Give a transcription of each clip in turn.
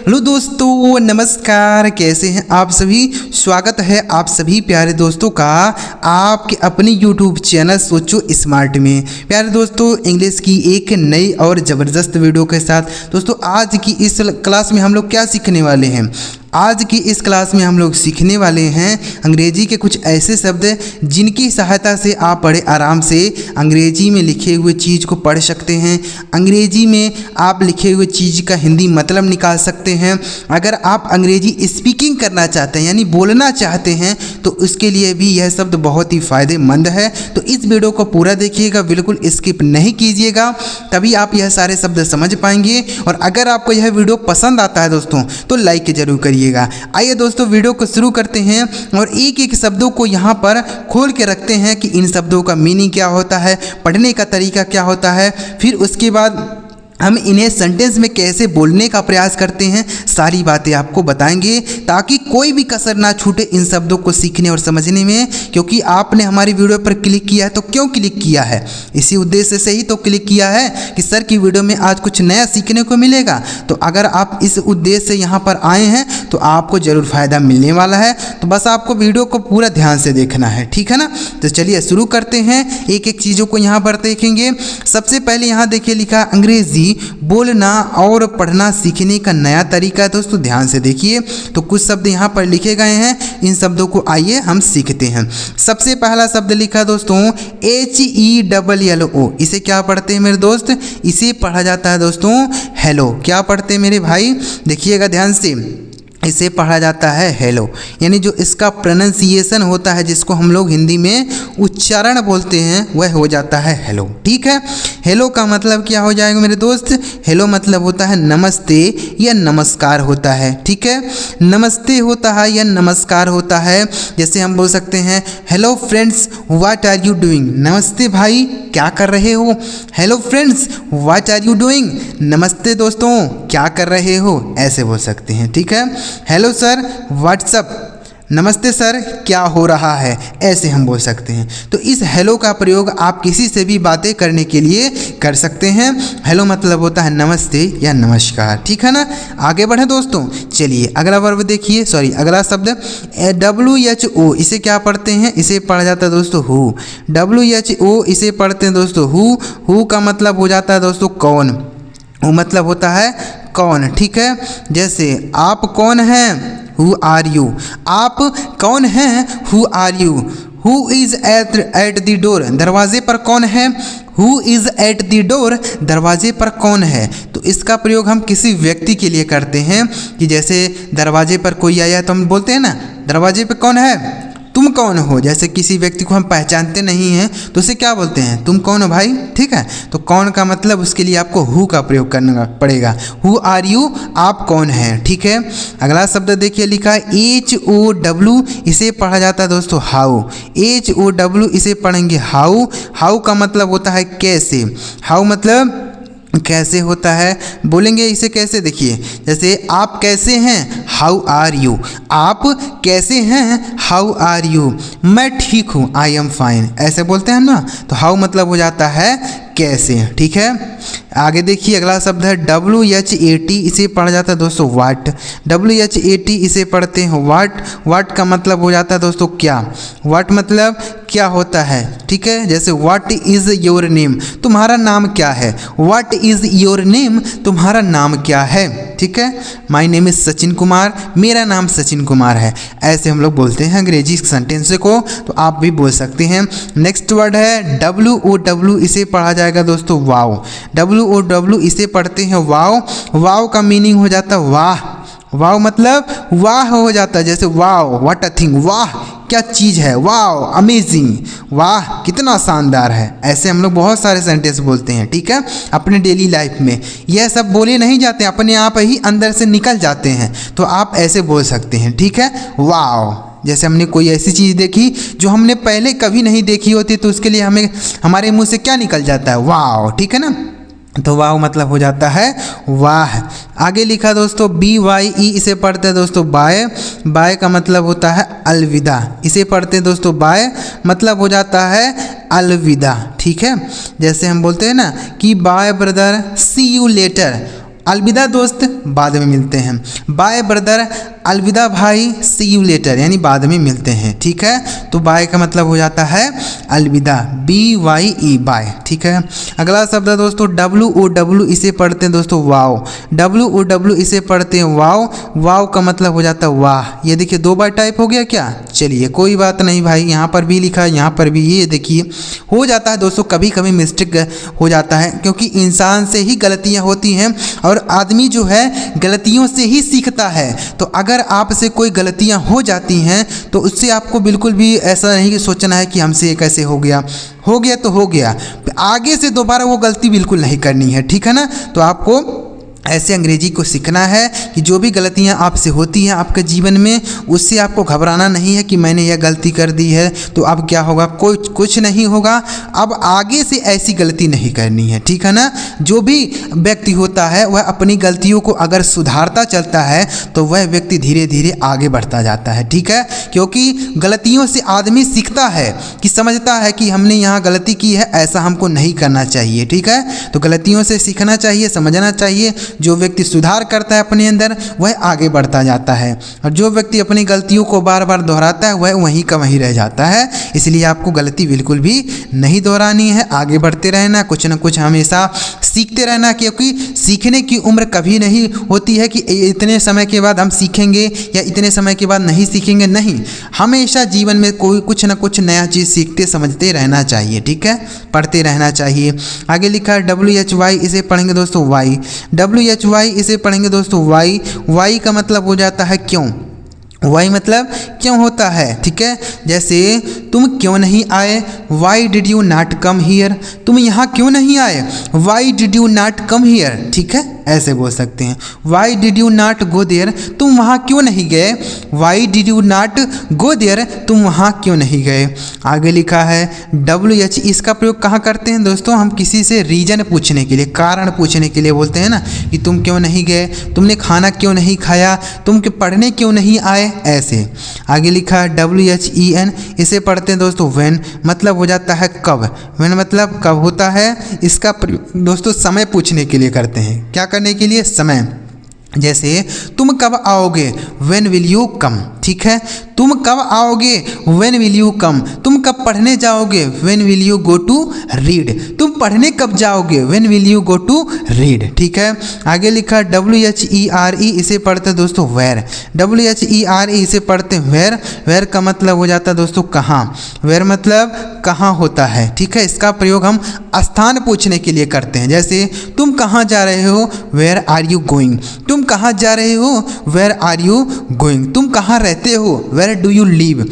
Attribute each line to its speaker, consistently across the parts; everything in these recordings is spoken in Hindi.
Speaker 1: हेलो दोस्तों, नमस्कार। कैसे हैं आप सभी। स्वागत है आप सभी प्यारे दोस्तों का आपके अपने यूट्यूब चैनल सोचो स्मार्ट में। प्यारे दोस्तों, इंग्लिश की एक नई और ज़बरदस्त वीडियो के साथ दोस्तों आज की इस क्लास में हम लोग क्या सीखने वाले हैं। आज की इस क्लास में हम लोग सीखने वाले हैं अंग्रेजी के कुछ ऐसे शब्द जिनकी सहायता से आप बड़े आराम से अंग्रेजी में लिखे हुए चीज़ को पढ़ सकते हैं। अंग्रेजी में आप लिखे हुए चीज़ का हिंदी मतलब निकाल सकते हैं। अगर आप अंग्रेजी स्पीकिंग करना चाहते हैं यानी बोलना चाहते हैं तो उसके लिए भी यह शब्द बहुत ही फ़ायदेमंद है। तो इस वीडियो को पूरा देखिएगा, बिल्कुल स्किप नहीं कीजिएगा, तभी आप यह सारे शब्द समझ पाएंगे। और अगर आपको यह वीडियो पसंद आता है दोस्तों तो लाइक जरूर करिए। आइए दोस्तों वीडियो को शुरू करते हैं और एक एक शब्दों को यहाँ पर खोल के रखते हैं कि इन शब्दों का मीनिंग क्या होता है, पढ़ने का तरीका क्या होता है, फिर उसके बाद हम इन्हें सेंटेंस में कैसे बोलने का प्रयास करते हैं। सारी बातें आपको बताएंगे ताकि कोई भी कसर ना छूटे इन शब्दों को सीखने और समझने में। क्योंकि आपने हमारी वीडियो पर क्लिक किया है तो क्यों क्लिक किया है, इसी उद्देश्य से ही तो क्लिक किया है कि सर की वीडियो में आज कुछ नया सीखने को मिलेगा। तो अगर आप इस उद्देश्य से यहाँ पर आए हैं तो आपको ज़रूर फ़ायदा मिलने वाला है। तो बस आपको वीडियो को पूरा ध्यान से देखना है, ठीक है ना। तो चलिए शुरू करते हैं, एक एक चीज़ों को यहाँ पर देखेंगे। सबसे पहले यहाँ देखिए लिखा अंग्रेजी बोलना और पढ़ना सीखने का नया तरीका है। दोस्तों ध्यान से देखिए, तो कुछ शब्द यहाँ पर लिखे गए हैं, इन शब्दों को आइए हम सीखते हैं। सबसे पहला शब्द लिखा दोस्तों HELLO। इसे क्या पढ़ते हैं मेरे दोस्त, इसे पढ़ा जाता है दोस्तों हेलो। क्या पढ़ते हैं मेरे भाई, देखिएगा ध्यान से, इसे पढ़ा जाता है हेलो। यानी जो इसका प्रोनाउंसिएशन होता है, जिसको हम लोग हिंदी में उच्चारण बोलते हैं, वह हो जाता है हेलो, ठीक है। हेलो का मतलब क्या हो जाएगा मेरे दोस्त, हेलो मतलब होता है नमस्ते या नमस्कार होता है, ठीक है। नमस्ते होता है या नमस्कार होता है। जैसे हम बोल सकते हैं hello friends what are you doing, नमस्ते भाई क्या कर रहे हो। Hello friends what are you doing, नमस्ते दोस्तों क्या कर रहे हो, ऐसे बोल सकते हैं, ठीक है। हेलो सर व्हाट्सअप, नमस्ते सर क्या हो रहा है, ऐसे हम बोल सकते हैं। तो इस हेलो का प्रयोग आप किसी से भी बातें करने के लिए कर सकते हैं। हेलो मतलब होता है नमस्ते या नमस्कार, ठीक है ना। आगे बढ़े दोस्तों, चलिए अगला वर्ब देखिए, अगला शब्द WHO। इसे क्या पढ़ते हैं, इसे पढ़ा जाता है दोस्तों हु। WHO इसे पढ़ते हैं दोस्तों हु का मतलब हो जाता है दोस्तों कौन। वो मतलब होता है कौन, ठीक है। जैसे आप कौन हैं, हु आर यू। आप कौन हैं, who are you. Who is at the door, दरवाजे पर कौन है। Who is at the door, दरवाजे पर कौन है। तो इसका प्रयोग हम किसी व्यक्ति के लिए करते हैं कि जैसे दरवाजे पर कोई आया तो हम बोलते हैं ना दरवाजे पर कौन है, तुम कौन हो। जैसे किसी व्यक्ति को हम पहचानते नहीं हैं तो उसे क्या बोलते हैं, तुम कौन हो भाई, ठीक है। तो कौन का मतलब उसके लिए आपको हु का प्रयोग करना पड़ेगा। हु आर यू, आप कौन हैं, ठीक है। अगला शब्द देखिए लिखा है HOW। इसे पढ़ा जाता है दोस्तों हाउ। HOW इसे पढ़ेंगे हाउ। हाउ का मतलब होता है कैसे। हाउ मतलब कैसे होता है, बोलेंगे इसे कैसे, देखिए जैसे आप कैसे हैं, हाउ आर यू। आप कैसे हैं, हाउ आर यू। मैं ठीक हूँ, आई एम फाइन, ऐसे बोलते हैं ना। तो हाउ मतलब हो जाता है कैसे, ठीक है। आगे देखिए अगला शब्द है WHAT। इसे पढ़ा जाता है दोस्तों वाट। WHAT इसे पढ़ते हैं वाट। वाट का मतलब हो जाता है दोस्तों क्या। वाट मतलब क्या होता है, ठीक है। जैसे व्हाट इज़ योर नेम, तुम्हारा नाम क्या है। व्हाट इज़ योर नेम, तुम्हारा नाम क्या है, ठीक है। My name is Sachin Kumar, मेरा नाम सचिन कुमार है, ऐसे हम लोग बोलते हैं अंग्रेजी सेंटेंस को। तो आप भी बोल सकते हैं। नेक्स्ट वर्ड है WOW। इसे पढ़ा जाएगा दोस्तों वाओ। WOW इसे पढ़ते हैं वाओ। वाओ का मीनिंग हो जाता है वाह। वाओ मतलब वाह हो जाता है। जैसे वाओ व्हाट अ थिंग, वाह क्या चीज़ है, वाओ अमेजिंग, वाह कितना शानदार है। ऐसे हम लोग बहुत सारे सेंटेंस बोलते हैं, ठीक है। अपने डेली लाइफ में यह सब बोले नहीं जाते, अपने आप ही अंदर से निकल जाते हैं। तो आप ऐसे बोल सकते हैं, ठीक है। वाओ, जैसे हमने कोई ऐसी चीज़ देखी जो हमने पहले कभी नहीं देखी होती तो उसके लिए हमें हमारे मुंह से क्या निकल जाता है, वाओ, ठीक है ना। तो वाह मतलब हो जाता है वाह। आगे लिखा दोस्तों BYE। इसे पढ़ते हैं दोस्तों बाय। बाय का मतलब होता है अलविदा। इसे पढ़ते हैं दोस्तों बाय, मतलब हो जाता है अलविदा, ठीक है। जैसे हम बोलते हैं ना कि bye brother, see you later, अलविदा दोस्त, बाद में मिलते हैं। बाय ब्रदर, अलविदा भाई, सी यू लेटर, यानी बाद में मिलते हैं। ठीक है, तो बाय का मतलब हो जाता है अलविदा, BYE बाय। ठीक है, अगला शब्द है दोस्तों WOW, इसे पढ़ते हैं दोस्तों वाओ। WOW इसे पढ़ते हैं वाओ। वाओ का मतलब हो जाता है वाह। ये देखिए 2 बार टाइप हो गया क्या, चलिए कोई बात नहीं भाई, यहाँ पर भी लिखा है, यहाँ पर भी, ये देखिए हो जाता है दोस्तों, कभी कभी मिस्टेक हो जाता है, क्योंकि इंसान से ही गलतियाँ होती हैं और आदमी जो है गलतियों से ही सीखता है। तो अगर आपसे कोई गलतियाँ हो जाती हैं तो उससे आपको बिल्कुल भी ऐसा नहीं सोचना है कि हमसे ये कैसे हो गया तो हो गया, आगे से दोबारा वो गलती बिल्कुल नहीं करनी है। ठीक है ना, तो आपको ऐसे अंग्रेजी को सीखना है कि जो भी गलतियां आपसे होती हैं आपके जीवन में, उससे आपको घबराना नहीं है कि मैंने यह गलती कर दी है तो अब क्या होगा, कुछ नहीं होगा, अब आगे से ऐसी गलती नहीं करनी है। ठीक है ना, जो भी व्यक्ति होता है वह अपनी गलतियों को अगर सुधारता चलता है तो वह व्यक्ति धीरे धीरे आगे बढ़ता जाता है। ठीक है, क्योंकि गलतियों से आदमी सीखता है कि समझता है कि हमने यहाँ गलती की है, ऐसा हमको नहीं करना चाहिए। ठीक है, तो गलतियों से सीखना चाहिए, समझना चाहिए। जो व्यक्ति सुधार करता है अपने अंदर वह आगे बढ़ता जाता है, और जो व्यक्ति अपनी गलतियों को बार बार दोहराता है वह वहीं का वहीं रह जाता है। इसलिए आपको गलती बिल्कुल भी नहीं दोहरानी है, आगे बढ़ते रहना, कुछ न कुछ हमेशा सीखते रहना, क्योंकि सीखने की उम्र कभी नहीं होती है कि इतने समय के बाद हम सीखेंगे या इतने समय के बाद नहीं सीखेंगे, नहीं, हमेशा जीवन में कोई कुछ न कुछ नया चीज़ सीखते समझते रहना चाहिए। ठीक है, पढ़ते रहना चाहिए। आगे लिखा है WHY, इसे पढ़ेंगे दोस्तों वाई। WHY इसे पढ़ेंगे दोस्तों वाई। वाई का मतलब हो जाता है क्यों। वाई मतलब क्यों होता है। ठीक है, जैसे तुम क्यों नहीं आए, why did you not come here, तुम यहाँ क्यों नहीं आए, why did you not come here. ठीक है, ऐसे बोल सकते हैं। Why did you not go there, तुम वहाँ क्यों नहीं गए, why did you not go there, तुम वहाँ क्यों नहीं गए। आगे लिखा है WH, इसका प्रयोग कहाँ करते हैं दोस्तों, हम किसी से रीजन पूछने के लिए, कारण पूछने के लिए बोलते हैं ना, कि तुम क्यों नहीं गए, तुमने खाना क्यों नहीं खाया, तुम पढ़ने क्यों नहीं आए, ऐसे। आगे लिखा है WHEN, इसे पढ़ते हैं दोस्तों व्हेन, मतलब हो जाता है कब। व्हेन मतलब कब होता है, इसका प्रयोग दोस्तों समय पूछने के लिए करते हैं। क्या करने के लिए, समय। जैसे तुम कब आओगे, व्हेन विल यू कम। ठीक है, तुम कब आओगे, व्हेन विल यू कम। तुम कब पढ़ने जाओगे, when will you go to read. तुम पढ़ने कब जाओगे, when will you go to read. ठीक है, आगे लिखा WHERE, इसे पढ़ते दोस्तों वेयर। WHERE इसे पढ़ते वेयर। वेयर का मतलब हो जाता है दोस्तों कहाँ। वेयर मतलब कहाँ होता है। ठीक है, इसका प्रयोग हम स्थान पूछने के लिए करते हैं। जैसे तुम कहाँ जा रहे हो, वेयर आर यू गोइंग। तुम कहाँ जा रहे हो, वेयर आर यू गोइंग। तुम कहाँ रहते हो, वेयर डू यू लीव।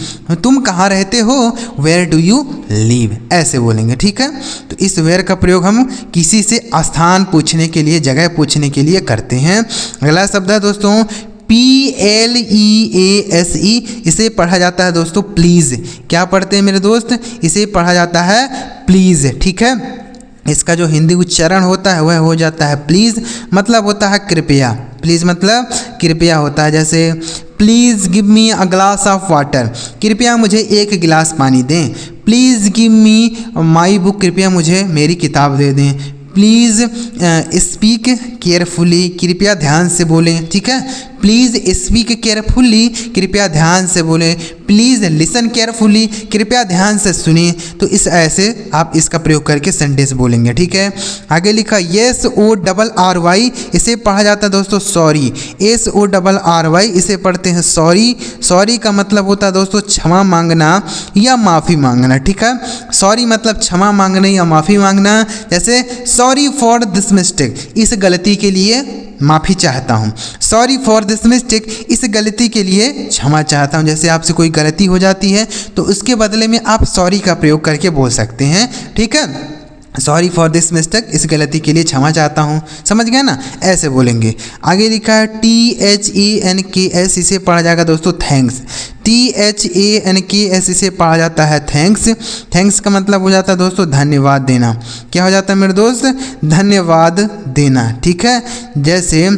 Speaker 1: तुम कहाँ रहते हो, वेयर डू यू लीव, ऐसे बोलेंगे। ठीक है, तो इस वेयर का प्रयोग हम किसी से स्थान पूछने के लिए, जगह पूछने के लिए करते हैं। अगला शब्द है दोस्तों PLEASE, इसे पढ़ा जाता है दोस्तों प्लीज़। क्या पढ़ते हैं मेरे दोस्त, इसे पढ़ा जाता है प्लीज़। ठीक है, इसका जो हिंदी उच्चारण होता है वह हो जाता है प्लीज़, मतलब होता है कृपया। प्लीज़ मतलब कृपया होता है। जैसे please give me a glass of water, कृपया मुझे 1 गिलास पानी दें। Please give me my book, कृपया मुझे मेरी किताब दे दें। प्लीज़ स्पीक केयरफुली, कृपया ध्यान से बोलें। ठीक है, प्लीज़ स्पीक केयरफुली, कृपया ध्यान से बोलें। प्लीज़ लिसन केयरफुली, कृपया ध्यान से सुनिए। तो इस ऐसे आप इसका प्रयोग करके सेंटेंस बोलेंगे। ठीक है, आगे लिखा SORRY, इसे पढ़ा जाता है दोस्तों सॉरी। SORRY इसे पढ़ते हैं सॉरी। सॉरी का मतलब होता है दोस्तों क्षमा मांगना या माफ़ी मांगना। ठीक है, सॉरी मतलब क्षमा मांगना या माफ़ी मांगना। जैसे सॉरी फॉर दिस मिस्टेक, इस गलती के लिए माफ़ी चाहता हूँ। सॉरी फॉर दिस मिस्टेक, इस गलती के लिए क्षमा चाहता हूँ। जैसे आपसे कोई गलती हो जाती है तो उसके बदले में आप सॉरी का प्रयोग करके बोल सकते हैं। ठीक है, सॉरी फॉर दिस मिस्टेक, इस गलती के लिए क्षमा चाहता हूँ। समझ गए ना, ऐसे बोलेंगे। आगे लिखा है THANKS, इसे पढ़ा जाएगा दोस्तों थैंक्स। THANKS इसे पढ़ा जाता है थैंक्स। थैंक्स का मतलब हो जाता है दोस्तों धन्यवाद देना। क्या हो जाता है मेरे दोस्त, धन्यवाद देना। ठीक है, जैसे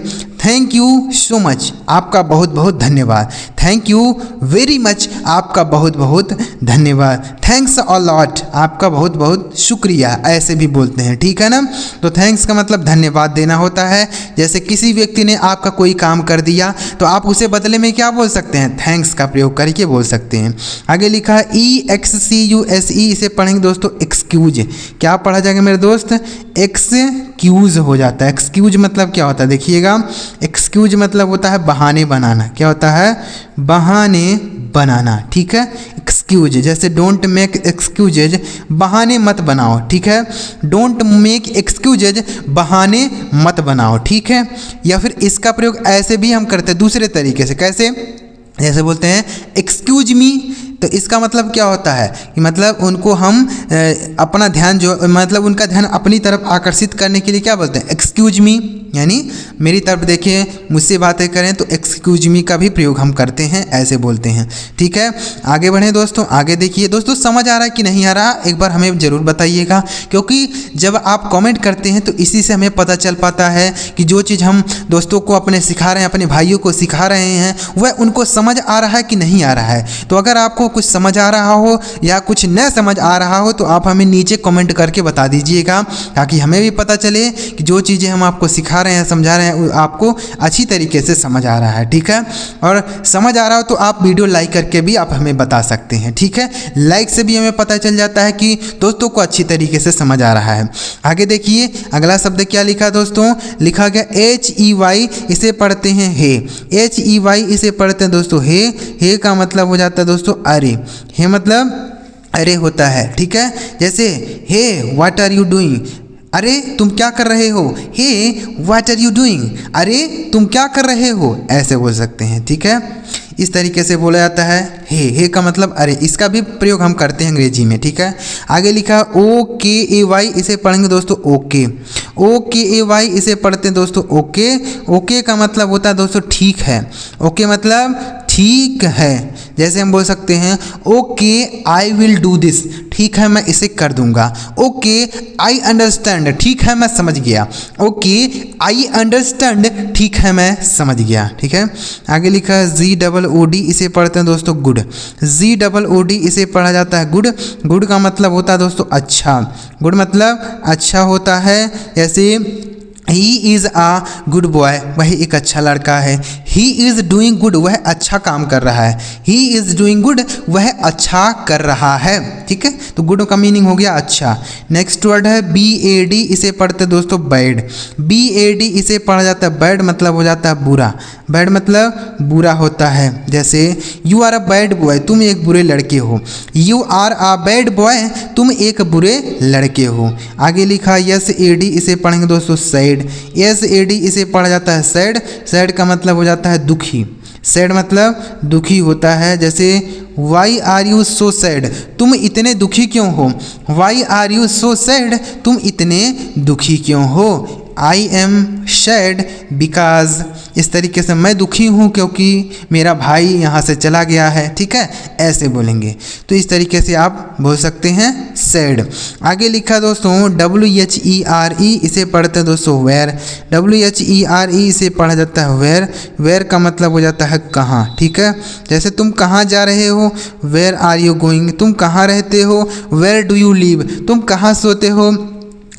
Speaker 1: थैंक यू सो मच, आपका बहुत बहुत धन्यवाद। थैंक यू वेरी मच, आपका बहुत बहुत धन्यवाद। थैंक्स अ लॉट, आपका बहुत बहुत शुक्रिया, ऐसे भी बोलते हैं, ठीक है ना। तो थैंक्स का मतलब धन्यवाद देना होता है। जैसे किसी व्यक्ति ने आपका कोई काम कर दिया तो आप उसे बदले में क्या बोल सकते हैं, थैंक्स का प्रयोग करके बोल सकते हैं। आगे लिखा है EXCUSE, इसे पढ़ेंगे दोस्तों एक्सक्यूज। क्या पढ़ा जाएगा मेरे दोस्त, एक्सक्यूज हो जाता है। एक्सक्यूज मतलब क्या होता है, देखिएगा, एक्सक्यूज मतलब होता है बहाने बनाना। क्या होता है, बहाने बनाना, ठीक है। एक्सक्यूज, जैसे डोंट मेक एक्सक्यूजेज, बहाने मत बनाओ, ठीक है। डोंट मेक एक्सक्यूजेज, बहाने मत बनाओ, ठीक है। या फिर इसका प्रयोग ऐसे भी हम करते हैं दूसरे तरीके से। कैसे, जैसे बोलते हैं एक्सक्यूज मी, तो इसका मतलब क्या होता है कि मतलब उनको हम अपना ध्यान जो मतलब उनका ध्यान अपनी तरफ आकर्षित करने के लिए क्या बोलते हैं, एक्सक्यूज मी, यानी मेरी तरफ देखिए, मुझसे बातें करें, तो एक्सक्यूज मी का भी प्रयोग हम करते हैं, ऐसे बोलते हैं, ठीक है। आगे बढ़ें दोस्तों, आगे देखिए दोस्तों, समझ आ रहा है कि नहीं आ रहा, एक बार हमें ज़रूर बताइएगा, क्योंकि जब आप कमेंट करते हैं तो इसी से हमें पता चल पाता है कि जो चीज़ हम दोस्तों को अपने सिखा रहे हैं, अपने भाइयों को सिखा रहे हैं, वह उनको समझ आ रहा है कि नहीं आ रहा है। तो अगर आपको कुछ समझ आ रहा हो या कुछ न समझ आ रहा हो तो आप हमें नीचे कमेंट करके बता दीजिएगा, ताकि हमें भी पता चले कि जो चीज़ें हम आपको सिखा रहे हैं, समझा रहे हैं, आपको अच्छी तरीके से समझ आ रहा है, ठीक है। और समझ आ रहा हो तो आप वीडियो लाइक करके भी आप हमें बता सकते हैं, ठीक है। लाइक से भी हमें पता चल जाता है कि दोस्तों को अच्छी तरीके से समझ आ रहा है। आगे देखिए, अगला शब्द क्या लिखा दोस्तों, लिखा गया HEY, इसे पढ़ते हैं हे। HEY इसे पढ़ते हैं दोस्तों हे। हे का मतलब हो जाता है दोस्तों अरे। हे मतलब अरे होता है, ठीक है। जैसे hey what are you doing, अरे तुम क्या कर रहे हो। Hey what are you doing, अरे तुम क्या कर रहे हो, ऐसे बोल सकते हैं, ठीक है। इस तरीके से बोला जाता है हे का मतलब अरे, इसका भी प्रयोग हम करते हैं अंग्रेजी में, ठीक है। आगे लिखा OKAY, इसे पढ़ेंगे दोस्तों ओके। OKAY इसे पढ़ते हैं दोस्तों ओके। ओके का मतलब होता है दोस्तों ठीक है। ओके मतलब ठीक है। जैसे हम बोल सकते हैं okay I will do this, ठीक है मैं इसे कर दूंगा। ओके आई अंडरस्टैंड, ठीक है मैं समझ गया। ओके आई अंडरस्टैंड, ठीक है मैं समझ गया, ठीक है। आगे लिखा है GOOD, इसे पढ़ते हैं दोस्तों गुड। GOOD इसे पढ़ा जाता है गुड। गुड का मतलब होता है दोस्तों अच्छा। गुड मतलब अच्छा होता है। जैसे he is a good boy, वह एक अच्छा लड़का है। ही इज़ डूइंग गुड, वह अच्छा काम कर रहा है। ही इज़ डूइंग गुड, वह अच्छा कर रहा है, ठीक है। तो गुड का मीनिंग हो गया अच्छा। नेक्स्ट वर्ड है BAD, इसे पढ़ते दोस्तों बैड। BAD इसे पढ़ा जाता है बैड, मतलब हो जाता है बुरा। बैड मतलब बुरा होता है। जैसे you are a bad boy, तुम एक बुरे लड़के हो। You are a bad boy, तुम एक बुरे लड़के हो। आगे लिखा SAD, इसे पढ़ेंगे दोस्तों सैड। SAD इसे पढ़ा जाता है सैड। सैड का मतलब हो जाता है दुखी। सैड मतलब दुखी होता है। जैसे why are you so sad, तुम इतने दुखी क्यों हो। Why are you so sad, तुम इतने दुखी क्यों हो। आई एम सैड बिकॉज, इस तरीके से मैं दुखी हूँ क्योंकि मेरा भाई यहाँ से चला गया है, ठीक है, ऐसे बोलेंगे। तो इस तरीके से आप बोल सकते हैं सैड। आगे लिखा दोस्तों WHERE, इसे पढ़ते हैं दोस्तों वेयर। WHERE इसे पढ़ा जाता है वेयर। वेयर का मतलब हो जाता है कहाँ, ठीक है। जैसे तुम कहाँ जा रहे हो, वेयर आर यू गोइंग। तुम कहाँ रहते हो, वेयर डू यू लिव। तुम कहाँ सोते हो,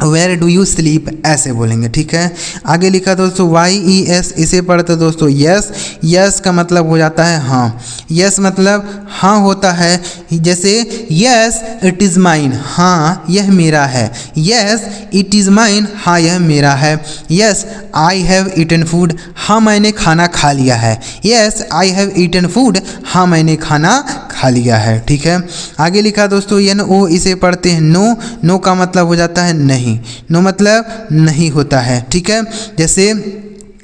Speaker 1: वेयर डू यू स्लीप, ऐसे बोलेंगे, ठीक है। आगे लिखा दोस्तों YES, इसे पढ़ते दोस्तों यस। यस का मतलब हो जाता है हाँ। यस मतलब हाँ होता है। जैसे यस इट इज़ माइन, हाँ यह मेरा है। यस इट इज़ माइन, हाँ यह मेरा है। Yes I have eaten food, हाँ मैंने खाना खा लिया है। Yes I have eaten food, हाँ मैंने खाना खा लिया है, ठीक है। आगे लिखा दोस्तों NO, इसे पढ़ते हैं नो। नो का मतलब हो जाता है नहीं। नो मतलब नहीं होता है, ठीक है। जैसे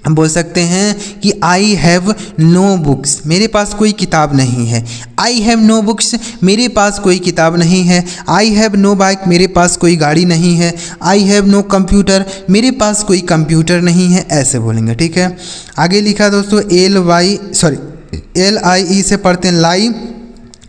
Speaker 1: हम बोल सकते हैं कि आई हैव नो बुक्स, मेरे पास कोई किताब नहीं है। आई हैव नो बुक्स, मेरे पास कोई किताब नहीं है। आई हैव नो बाइक, मेरे पास कोई गाड़ी नहीं है। आई हैव नो कंप्यूटर, मेरे पास कोई कंप्यूटर नहीं है, ऐसे बोलेंगे, ठीक है। आगे लिखा दोस्तों LIE से पढ़ते हैं लाई।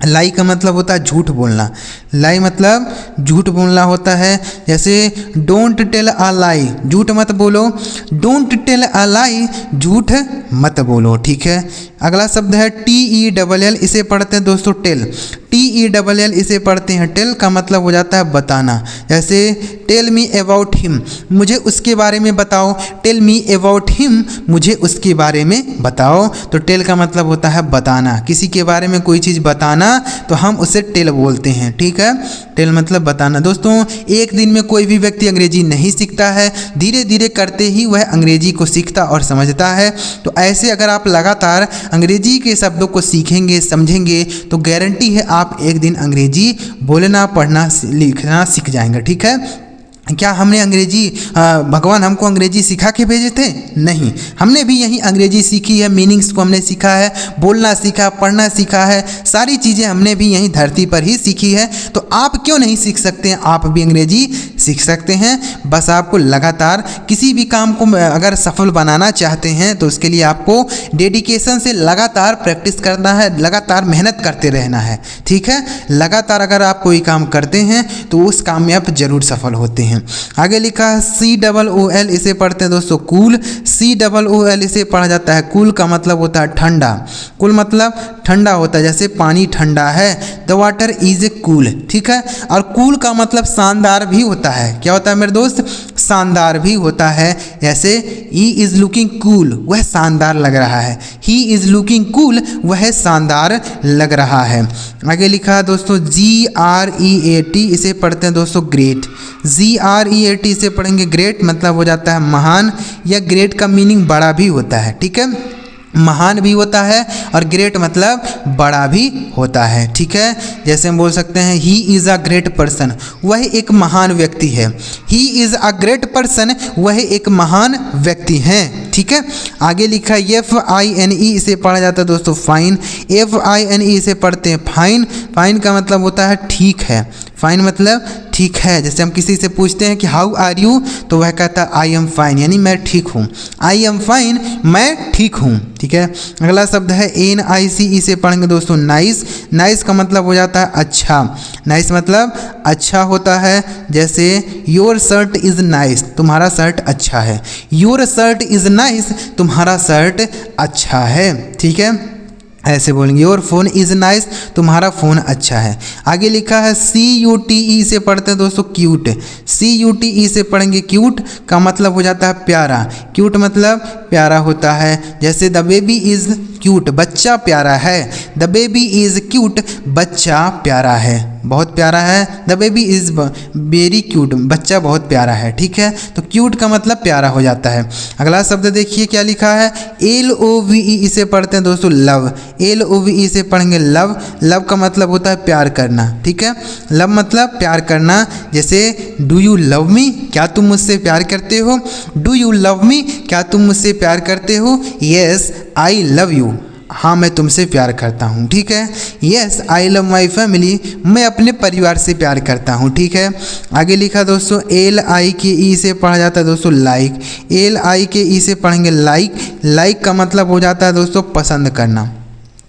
Speaker 1: लाई का मतलब होता है झूठ बोलना। लाई मतलब झूठ बोलना होता है। जैसे डोंट टेल अ लाई, झूठ मत बोलो। डोंट टेल अ लाई, झूठ मत बोलो। ठीक है। अगला शब्द है TELL, इसे पढ़ते हैं दोस्तों टेल। TELL इसे पढ़ते हैं टेल, का मतलब हो जाता है बताना। जैसे टेल मी अबाउट हिम, मुझे उसके बारे में बताओ। टेल मी अबाउट हिम, मुझे उसके बारे में बताओ। तो टेल का मतलब होता है बताना, किसी के बारे में कोई चीज़ बताना तो हम उसे टेल बोलते हैं। ठीक है। टेल मतलब बताना। दोस्तों एक दिन में कोई भी व्यक्ति अंग्रेजी नहीं सीखता है, धीरे धीरे करते ही वह अंग्रेजी को सीखता और समझता है। तो ऐसे अगर आप लगातार अंग्रेजी के शब्दों को सीखेंगे, समझेंगे, तो गारंटी है आप एक दिन अंग्रेजी बोलना, पढ़ना, लिखना सीख जाएंगे। ठीक है। क्या हमने अंग्रेजी भगवान हमको अंग्रेजी सिखा के भेजे थे? नहीं, हमने भी यही अंग्रेजी सीखी है, मीनिंग्स को हमने सीखा है, बोलना सीखा, पढ़ना सीखा है, सारी चीज़ें हमने भी यहीं धरती पर ही सीखी है। तो आप क्यों नहीं सीख सकते हैं? आप भी अंग्रेजी सीख सकते हैं। बस आपको लगातार किसी भी काम को अगर सफल बनाना चाहते हैं तो उसके लिए आपको डेडिकेशन से लगातार प्रैक्टिस करना है, लगातार मेहनत करते रहना है। ठीक है। लगातार अगर आप कोई काम करते हैं तो उस काम में आप जरूर सफल होते हैं। आगे लिखा है COOL, इसे पढ़ते हैं दोस्तों कूल। COOL इसे पढ़ा जाता है कूल, का मतलब होता है ठंडा। कूल मतलब ठंडा होता है, जैसे पानी ठंडा है, द वाटर इज कूल। ठीक है। और कूल का मतलब शानदार भी होता है। क्या होता है मेरे दोस्त? शानदार भी होता है। जैसे ही इज लुकिंग कूल, वह शानदार लग रहा है। ही इज लुकिंग कूल, वह शानदार लग रहा है। आगे लिखा है दोस्तों GREAT, इसे पढ़ते हैं दोस्तों ग्रेट। GREAT इसे पढ़ेंगे ग्रेट, मतलब हो जाता है महान, या ग्रेट का मीनिंग बड़ा भी होता है। ठीक है। महान भी होता है और ग्रेट मतलब बड़ा भी होता है। ठीक है। जैसे हम बोल सकते हैं he is a great person, वह एक महान व्यक्ति है। He is a great person, वह एक महान व्यक्ति है। ठीक है। आगे लिखा है FINE, इसे पढ़ा जाता है दोस्तों फाइन। FINE इसे पढ़ते हैं फाइन। फाइन का मतलब होता है ठीक है। फाइन मतलब ठीक है। जैसे हम किसी से पूछते हैं कि हाउ आर यू, तो वह कहता है आई एम फाइन, यानी मैं ठीक हूँ। आई एम फाइन, मैं ठीक हूँ। ठीक है। अगला शब्द है NICE, इसे पढ़ेंगे दोस्तों नाइस। नाइस का मतलब हो जाता है अच्छा। नाइस मतलब अच्छा होता है। जैसे योर शर्ट इज़ नाइस, तुम्हारा शर्ट अच्छा है। योर शर्ट इज़ नाइस, तुम्हारा शर्ट अच्छा है। ठीक है। ऐसे बोलेंगे योर फोन इज़ नाइस, तुम्हारा फ़ोन अच्छा है। आगे लिखा है CUTE, से पढ़ते हैं दोस्तों क्यूट। CUTE से पढ़ेंगे क्यूट, का मतलब हो जाता है प्यारा। क्यूट मतलब प्यारा होता है। जैसे द बेबी इज़ क्यूट, बच्चा प्यारा है। द बेबी इज़ क्यूट, बच्चा प्यारा है, बहुत प्यारा है। The baby is very cute, बच्चा बहुत प्यारा है। ठीक है। तो क्यूट का मतलब प्यारा हो जाता है। अगला शब्द देखिए क्या लिखा है LOVE, इसे पढ़ते हैं दोस्तों लव। LOVE से पढ़ेंगे लव। लव का मतलब होता है प्यार करना। ठीक है। लव मतलब प्यार करना। जैसे डू यू लव मी, क्या तुम मुझसे प्यार करते हो? डू यू लव मी, क्या तुम मुझसे प्यार करते हो? येस आई लव यू, हाँ मैं तुमसे प्यार करता हूँ। ठीक है। Yes I love my family, मैं अपने परिवार से प्यार करता हूँ। ठीक है। आगे लिखा दोस्तों LIKE से पढ़ा जाता है दोस्तों लाइक। LIKE से पढ़ेंगे लाइक। लाइक का मतलब हो जाता है दोस्तों पसंद करना।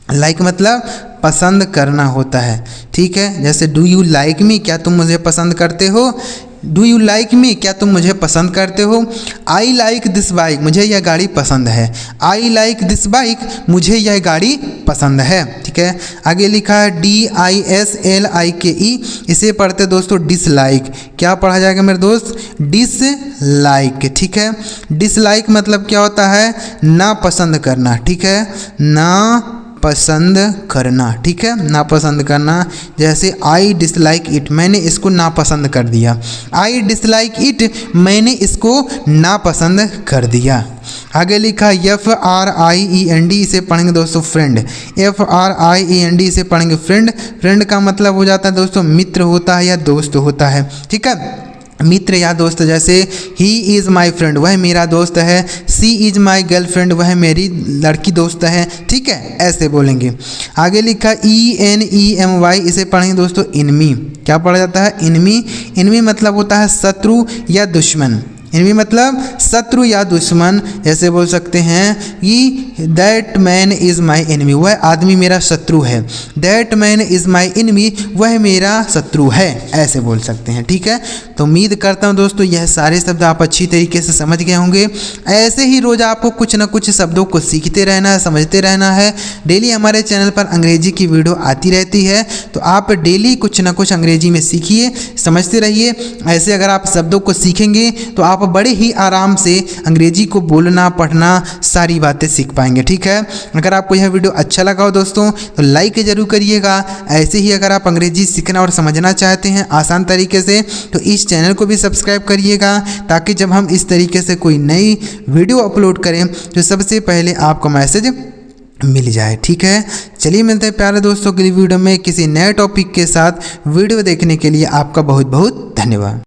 Speaker 1: लाइक मतलब पसंद करना होता है। ठीक है। जैसे डू यू लाइक मी, क्या तुम मुझे पसंद करते हो? डू यू लाइक मी, क्या तुम मुझे पसंद करते हो? आई लाइक दिस बाइक, मुझे यह गाड़ी पसंद है। आई लाइक दिस बाइक, मुझे यह गाड़ी पसंद है। ठीक है। आगे लिखा है DISLIKE, इसे पढ़ते दोस्तों डिसलाइक। क्या पढ़ा जाएगा मेरे दोस्त? डिसलाइक। ठीक है। डिसलाइक मतलब क्या होता है? ना पसंद करना। ठीक है। ना पसंद करना। ठीक है। नापसंद करना। जैसे आई डिसलाइक इट, मैंने इसको नापसंद कर दिया। आई डिसलाइक इट, मैंने इसको नापसंद कर दिया। आगे लिखा FRIEND, इसे पढ़ेंगे दोस्तों फ्रेंड। FRIEND इसे पढ़ेंगे फ्रेंड। फ्रेंड का मतलब हो जाता है दोस्तों मित्र होता है या दोस्त होता है। ठीक है। मित्र या दोस्त। जैसे ही इज़ माई फ्रेंड, वह मेरा दोस्त है। सी इज़ माई गर्लफ्रेंड, वह मेरी लड़की दोस्त है। ठीक है। ऐसे बोलेंगे। आगे लिखा ENEMY, इसे पढ़ेंगे दोस्तों इनमी। क्या पढ़ा जाता है? इनमी। इनमी मतलब होता है शत्रु या दुश्मन। एनिमी मतलब शत्रु या दुश्मन। ऐसे बोल सकते हैं कि that man is my enemy, वह आदमी मेरा शत्रु है। That man is my enemy, वह मेरा शत्रु है, ऐसे बोल सकते हैं। ठीक है, तो उम्मीद करता हूँ दोस्तों यह सारे शब्द आप अच्छी तरीके से समझ गए होंगे। ऐसे ही रोज़ आपको कुछ ना कुछ शब्दों को सीखते रहना है, समझते रहना है। डेली हमारे चैनल पर अंग्रेजी की वीडियो आती रहती है, तो आप डेली कुछ ना कुछ अंग्रेजी में सीखिए, समझते रहिए। ऐसे अगर आप शब्दों को सीखेंगे तो आप बड़े ही आराम से अंग्रेजी को बोलना, पढ़ना, सारी बातें सीख पाएंगे। ठीक है, अगर आपको यह वीडियो अच्छा लगा हो दोस्तों तो लाइक जरूर करिएगा। ऐसे ही अगर आप अंग्रेजी सीखना और समझना चाहते हैं आसान तरीके से तो इस चैनल को भी सब्सक्राइब करिएगा, ताकि जब हम इस तरीके से कोई नई वीडियो अपलोड करें तो सबसे पहले आपको मैसेज मिल जाए। ठीक है, चलिए मिलते हैं प्यारे दोस्तों अगली वीडियो में किसी नए टॉपिक के साथ। वीडियो देखने के लिए आपका बहुत बहुत धन्यवाद।